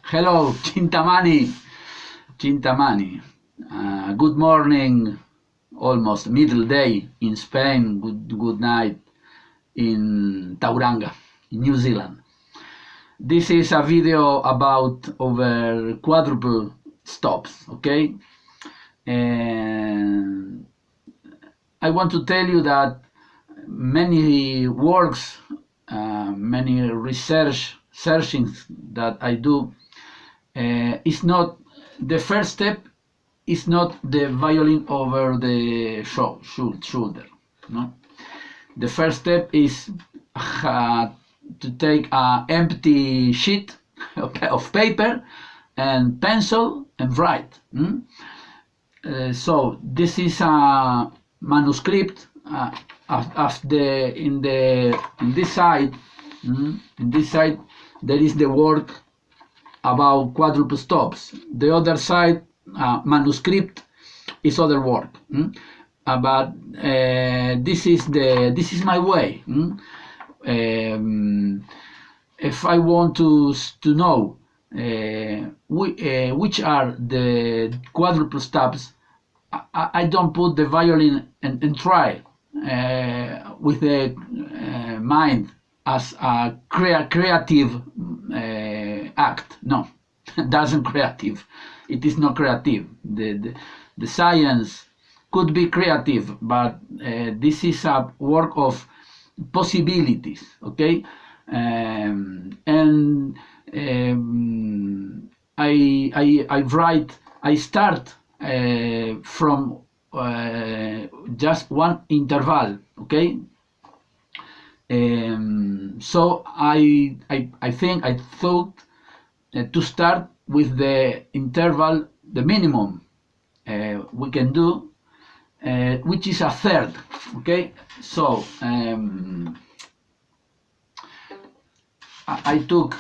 Hello, Chintamani. Chintamani. Good morning, almost middle day in Spain. Good night in Tauranga, in New Zealand. This is a video about over quadruple stops, okay? And I want to tell you that many works, many searchings that I do, is not the first step. Is not the violin over the shoulder. No, the first step is to take an empty sheet of paper and pencil and write. So this is a manuscript in this side. In this side there is the work about quadruple stops. The other side, manuscript, is other work. But this is my way. If I want to know which are the quadruple stops, I don't put the violin and try with the mind as a creative act. No, doesn't creative. It is not creative. The science could be creative, but this is a work of possibilities. Okay, I write. I start from just one interval. Okay. So I thought to start with the interval, the minimum we can do, which is a third. Okay, so I took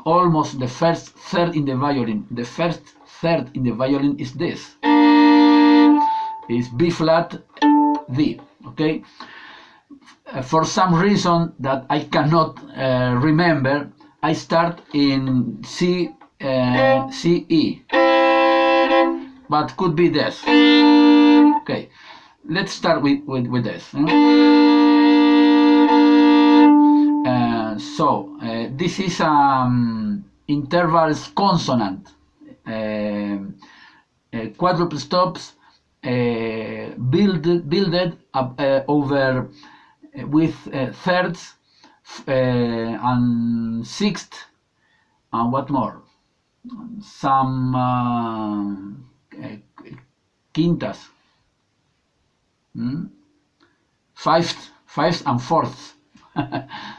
almost the first third in the violin. The first third in the violin is this. Is B flat D. Okay. For some reason that I cannot remember, I start in C E, but could be this. Okay, let's start with this. So this is intervals consonant, quadruple stops, builded up over with thirds and sixth, and what more? Some quintas, fifths and fourths.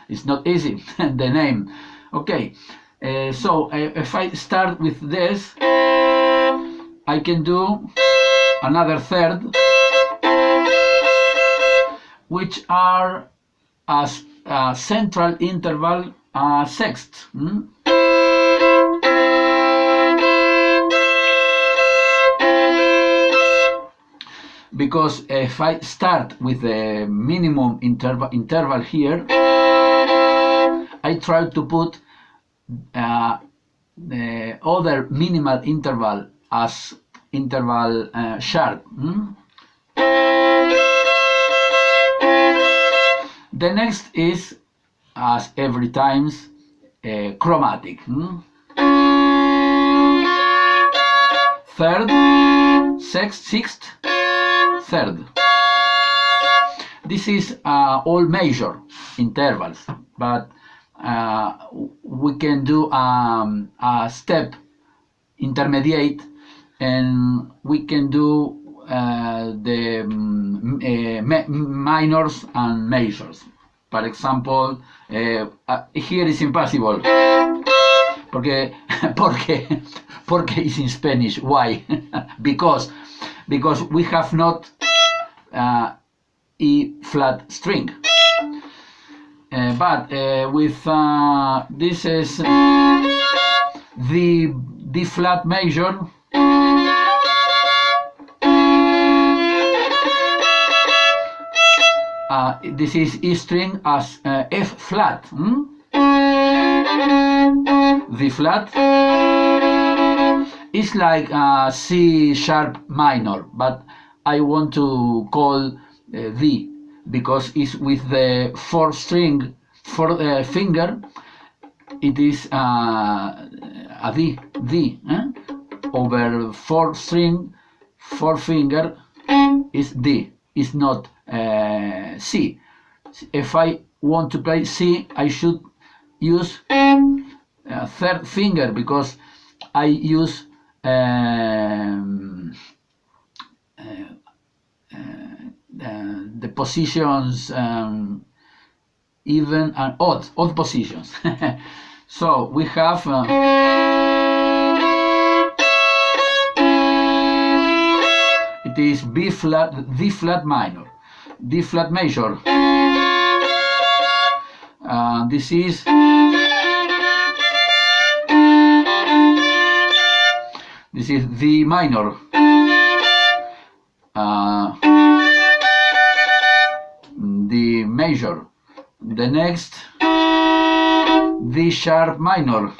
It's not easy, the name. Okay, so if I start with this, I can do another third, which are as a central interval sixth. Because if I start with the minimum interval here, I try to put the other minimal interval as interval sharp. The next is, as every times, chromatic. Third, sixth, third. This is all major intervals, but we can do a step intermediate, and we can do the minors and majors. For example, here is impossible. Porque is in Spanish. Why? because we have not E flat string. But with this is the D flat major. This is E string as F flat. D flat. It's like C sharp minor, but I want to call D because it's with the fourth finger. It is a D over fourth string, fourth finger is D. It's not C. If I want to play C, I should use third finger because I use the positions even and odd positions. So we have it is B flat, D flat minor, D flat major. This is D minor. D major. The next D sharp minor.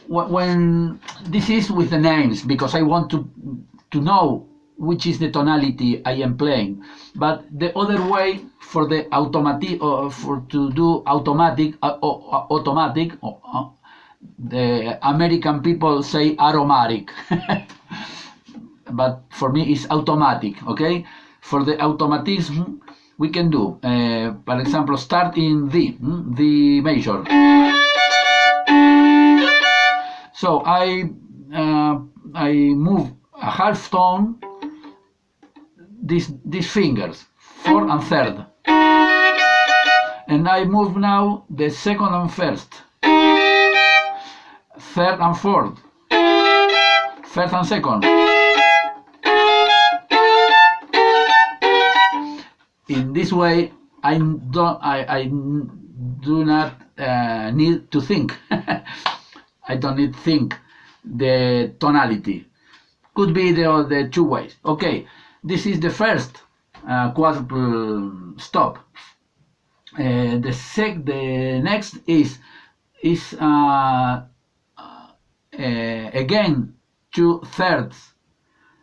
When this is with the names because I want to know which is the tonality I am playing. But the other way for the automatic to do automatic, the American people say aromatic, but for me it's automatic. Okay, for the automatism we can do, for example, start in D major. So I move a half tone. These fingers, fourth and third, and I move now the second and first, third and fourth, first and second. In this way, I do not need to think. I don't need to think the tonality. Could be the two ways. Okay. This is the first quadruple stop. The next is again 2/3,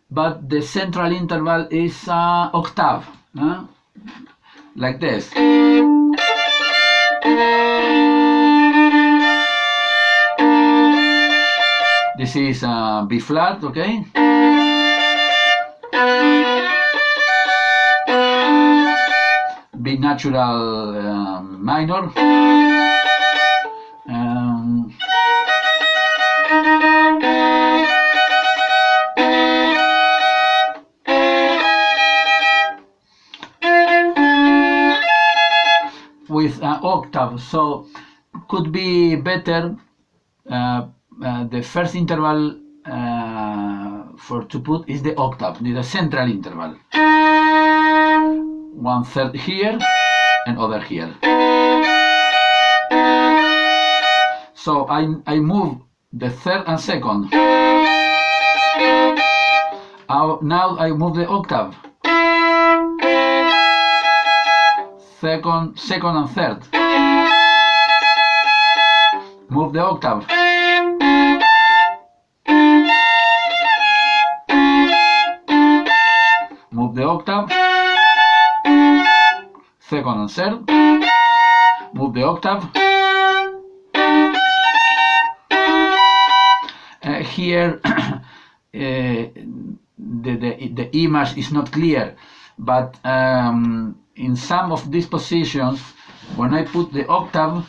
but the central interval is octave, like this. This is B flat, okay. B natural minor, with octave, so could be better the first interval to put is the octave, the central interval. 1/3 here and other here. So I move the third and second. Now I move the octave. Second and third. Move the octave. Move the octave. Second and third. Move the octave. Here the image is not clear, but in some of these positions, when I put the octave,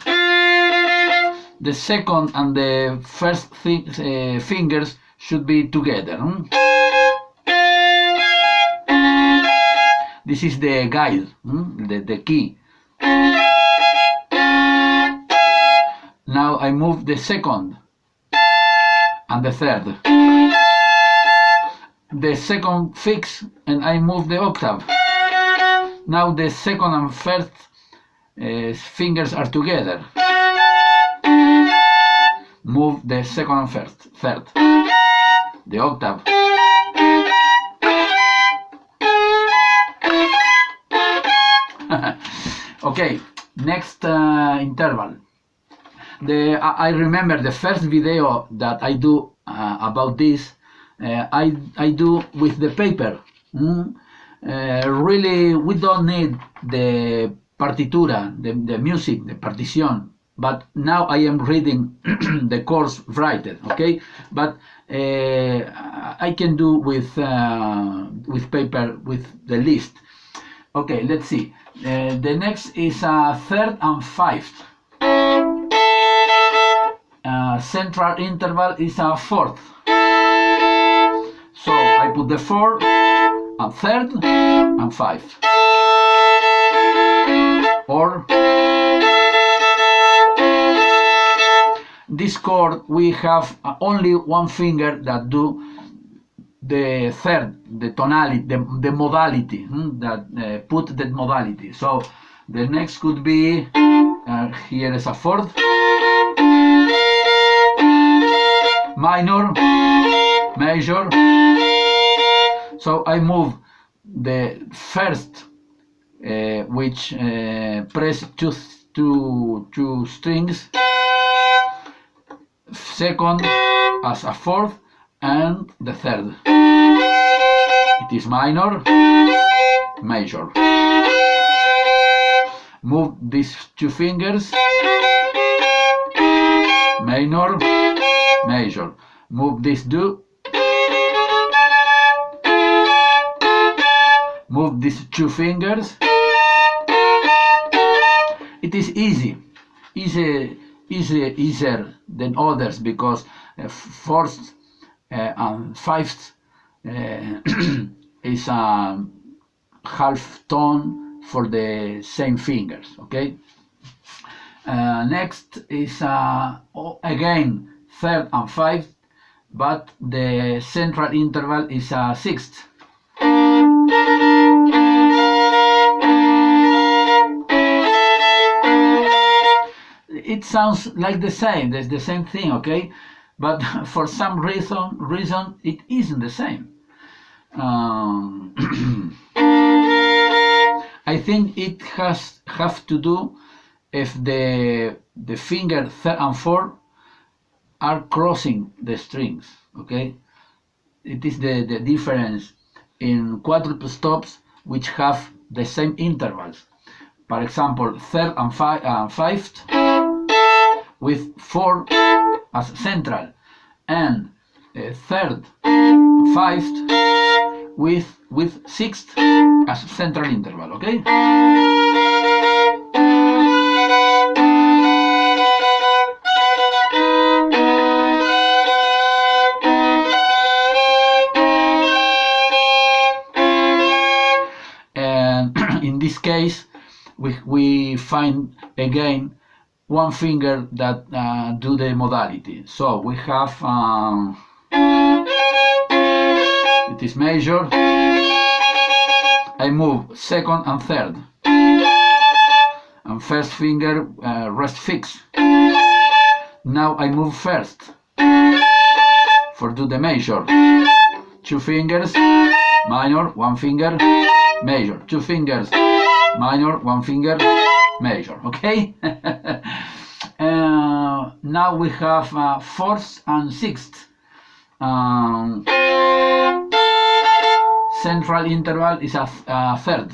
the second and the first fingers should be together. This is the guide, the key. Now I move the second and the third. The second fix and I move the octave. Now the second and first fingers are together. Move the second and third. The octave. Okay, next interval. I remember the first video that I do about this. I do with the paper. Really, we don't need the partitura, the music, the partition. But now I am reading the course written, okay? But I can do with paper, with the list. Okay, let's see. The next is third and fifth. Central interval is a fourth. So I put the fourth and third and fifth. Or this chord we have only one finger that do the third, the tonality, the modality, that put the modality. So the next could be here is a fourth, minor, major. So I move the first, which press two strings, second as a fourth, and the third. It is minor, major. Move these two fingers, minor, major. Move these two. Move these two fingers. It is easier than others because fourth and fifth is a half tone for the same fingers. Okay. Next is again third and fifth, but the central interval is a sixth. It sounds like the same. There's the same thing, okay? But for some reason, it isn't the same. I think it have to do if the finger third and fourth are crossing the strings, okay? It is the difference in quadruple stops which have the same intervals. For example, third and fifth with four as central, and third, fifth with sixth as central interval. Okay. And in this case, we find again one finger that do the modality. So we have it is major. I move second and third, and first finger rest fixed. Now I move first for do the major. Two fingers, minor, one finger, major. Two fingers, minor, one finger, major. Okay. Now we have fourth and sixth. Central interval is a third.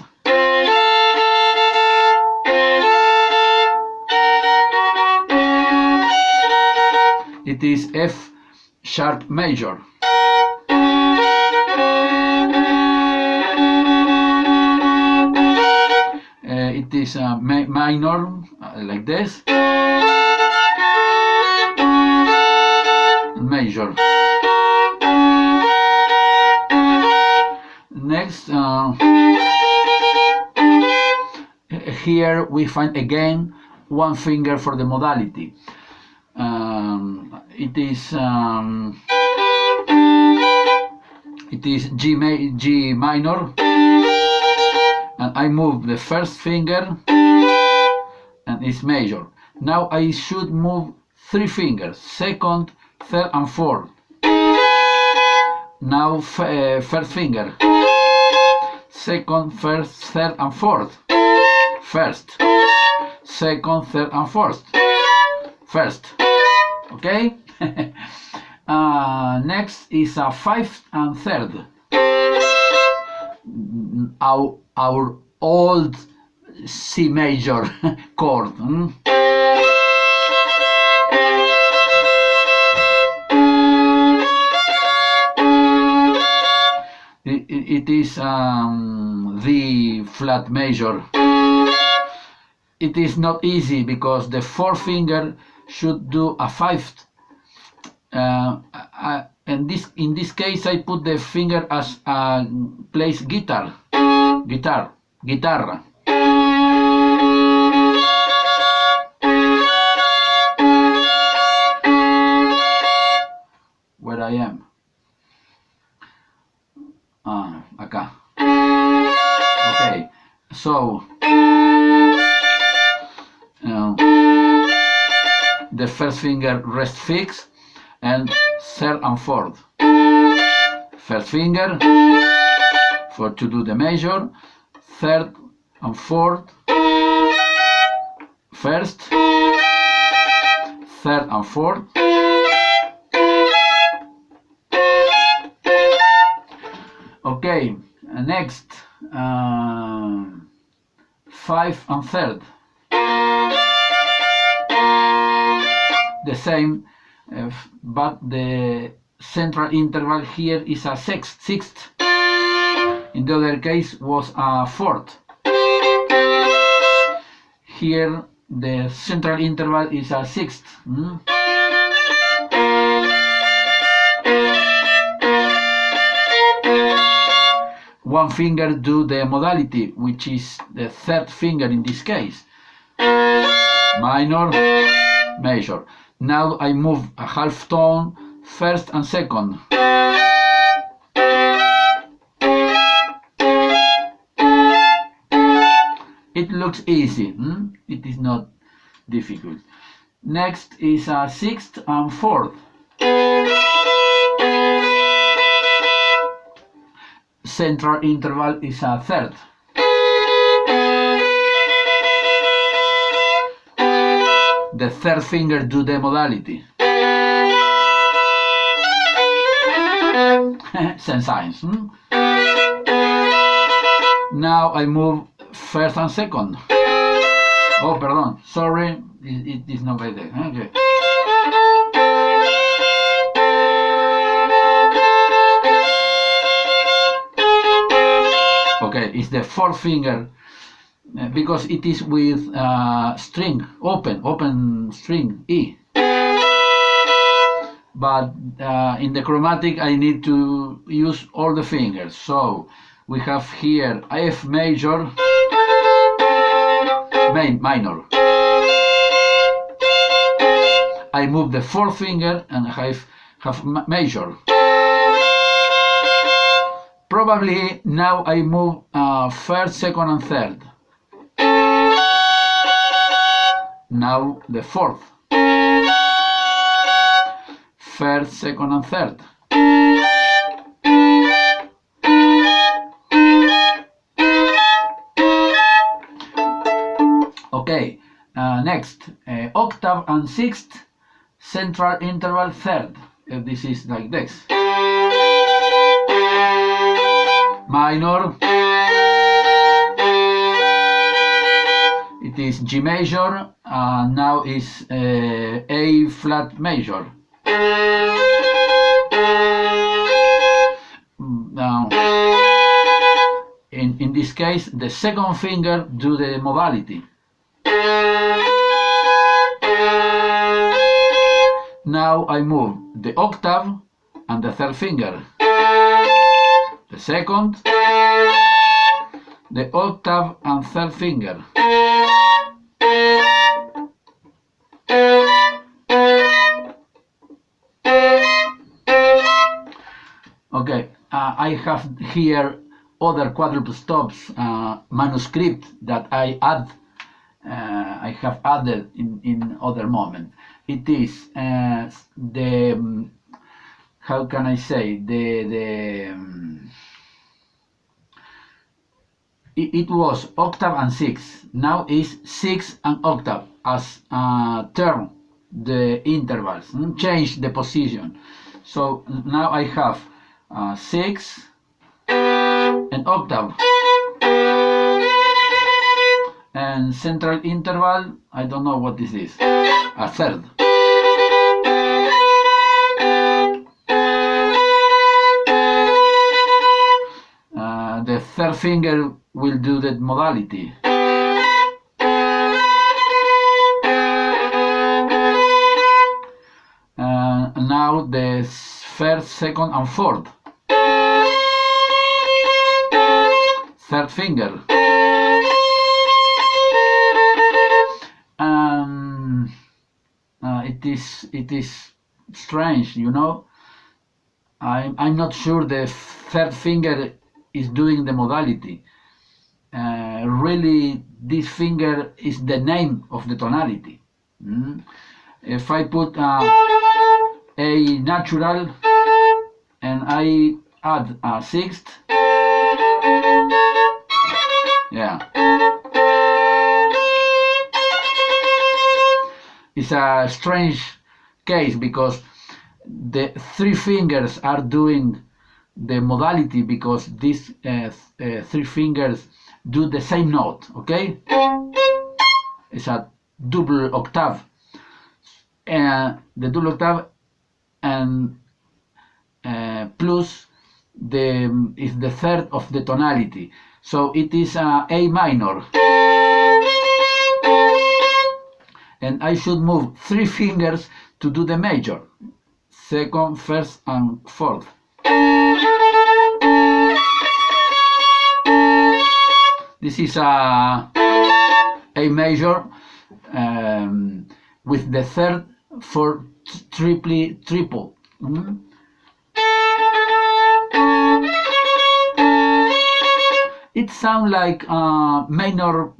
It is F sharp major. It is minor, like this, major. Next, here we find again one finger for the modality. It is G minor, and I move the first finger, and it's major. Now I should move three fingers, second, third, and fourth. Now first finger, second, first, third, and fourth. First, second, third, and fourth. first. Okay. Next is a 5th and 3rd. Our old C major chord. It is the flat major. It is not easy because the 4th finger should do a 5th. And in this case, I put the finger as plays guitarra. Where I am? Acá. Okay, so the first finger rest fixed, and 3rd and 4th. First finger to do the major, 3rd and 4th, first, 3rd and 4th. Okay, next 5 and 3rd. The same, but the central interval here is a sixth. In the other case was a 4th. Here the central interval is a 6th. One finger do the modality, which is the 3rd finger in this case. Minor, major. Now I move a half tone, 1st and 2nd. It looks easy. It is not difficult. Next is a 6th and 4th. Central interval is a 3rd. The 3rd finger do the modality. Same signs. Now I move 1st and 2nd. Oh, pardon, sorry, it is not by there. Okay. Okay, it's the 4th finger because it is with string, open string E. But in the chromatic I need to use all the fingers. So we have here F major, minor. I move the 4th finger and have major. Probably now I move 1st, 2nd and 3rd. Now the 4th. 1st, 2nd and 3rd. Okay, next, octave and 6th, central interval 3rd. This is like this. Minor. It is G major, now is A flat major. Now, in this case, the 2nd finger do the modality. Now I move the octave and the 3rd finger. The 2nd, the octave and 3rd finger. Okay, I have here other quadruple stops manuscript that I have added in other moment. It is the how can I say it was octave and 6. Now is 6 and octave as turn the intervals, change the position. So now I have 6 and octave, and central interval, I don't know what this is, a third. The third finger will do the modality. Now the first, second, and fourth. Third finger. It is strange, you know. I'm not sure the third finger is doing the modality. Really, this finger is the name of the tonality. If I put a natural and I add a sixth, yeah, it's a strange case because the three fingers are doing the modality because these three fingers do the same note, okay? It's a double octave, and the double octave and plus is the third of the tonality, so it is A minor, and I should move three fingers to do the major, second, first, and fourth. This is a major with the third for triple. It sounds like minor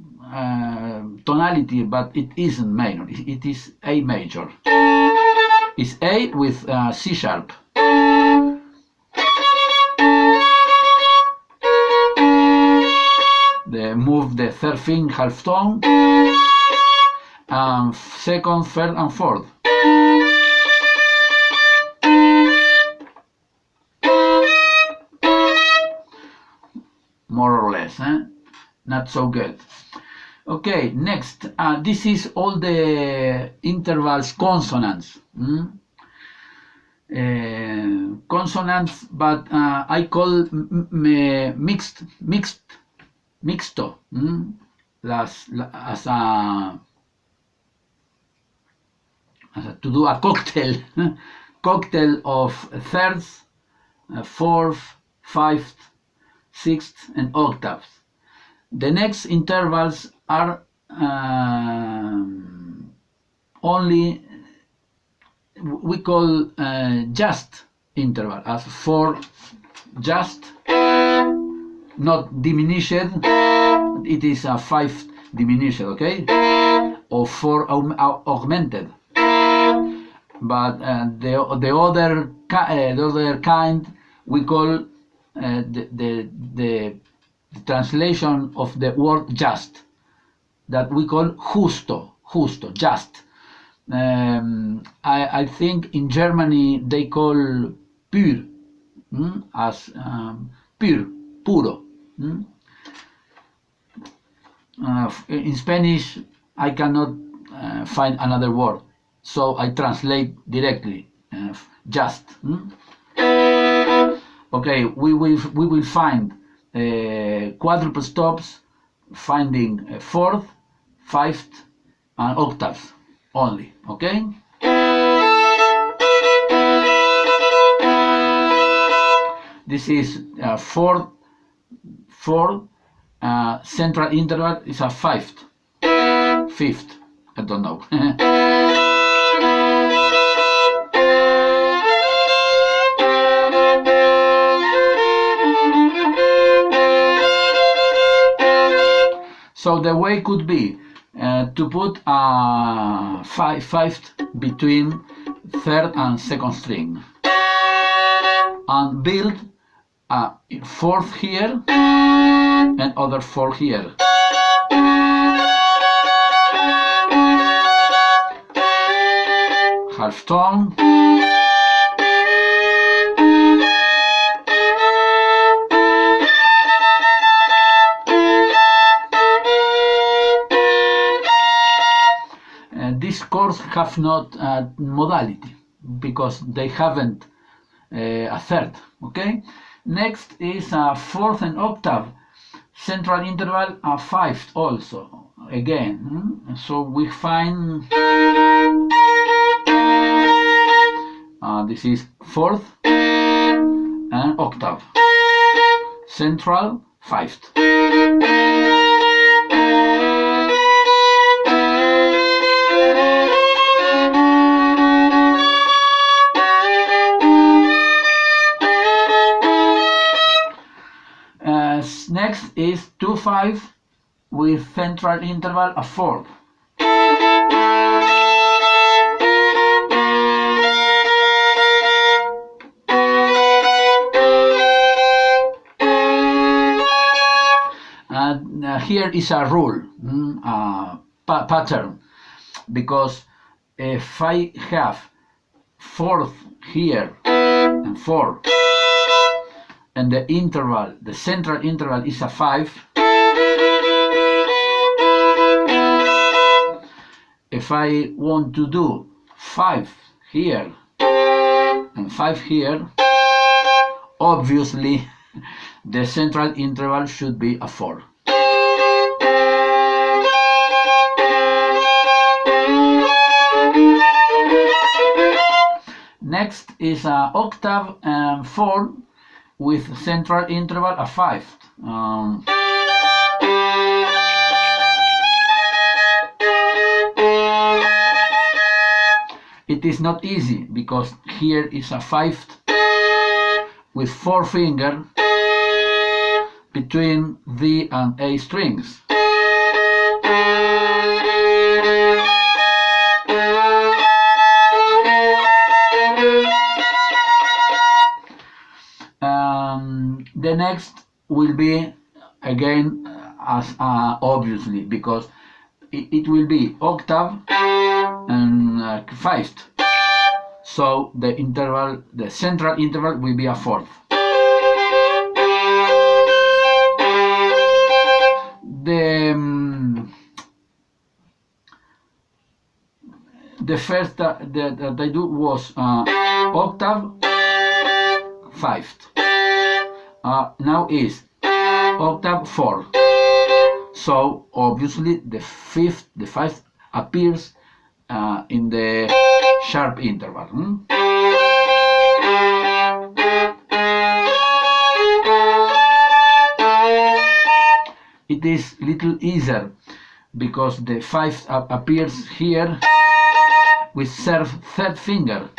tonality, but it isn't minor. It is A major. It's A with C sharp. Move the third finger half tone, second, third, and fourth. More or less, not so good. Okay, next, this is all the intervals consonants. Consonants, but I call mixto, to do a cocktail, cocktail of thirds, fourth, fifth, sixth, and octaves. The next intervals are only, we call just interval as four just, not diminished, it is a five diminished, okay, or four augmented. But the other kind we call the translation of the word just, that we call justo, just. I think in Germany they call pur, as puro. In Spanish I cannot find another word, so I translate directly, just. Okay, we will find quadruple stops, finding fourth, fifth, and octaves only. Okay. This is fourth, central interval is a fifth, I don't know. So the way could be to put a fifth between third and second string, and build a fourth here and other four here. half tone, these chords have not modality because they haven't a third. Okay. Next is a fourth and octave, central interval a fifth also. Again, so we find this is fourth and octave, central fifth. Next is 2/5 with central interval a fourth. And here is a rule, pattern, because if I have fourth here and four, and the interval, the central interval is a 5, if I want to do 5 here and 5 here, obviously the central interval should be a 4. Next is an octave and 4 with central interval a 5. It is not easy because here is a 5th with 4 fingers between D and A strings. The next will be again as obviously because it will be octave and 5th, so the interval, the central interval will be a 4th. The first that I do was octave 5th. Now is octave 4. So obviously the 5th appears in the sharp interval. It is little easier because the 5th appears here with third finger.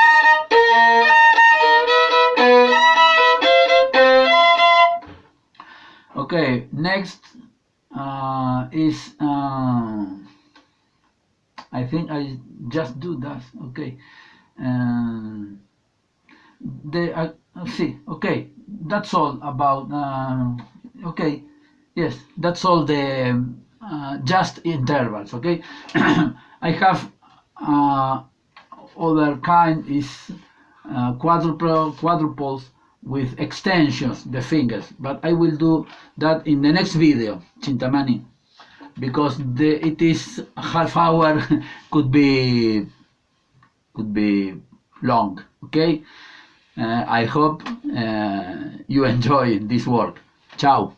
Okay, next is I think I just do that. Okay, see. Okay, that's all about. Okay, yes, that's all the just intervals. Okay, I have other kind is quadruples with extensions, the fingers, but I will do that in the next video, Chintamani, because it is half hour, could be long. Okay, I hope you enjoy this work. Ciao.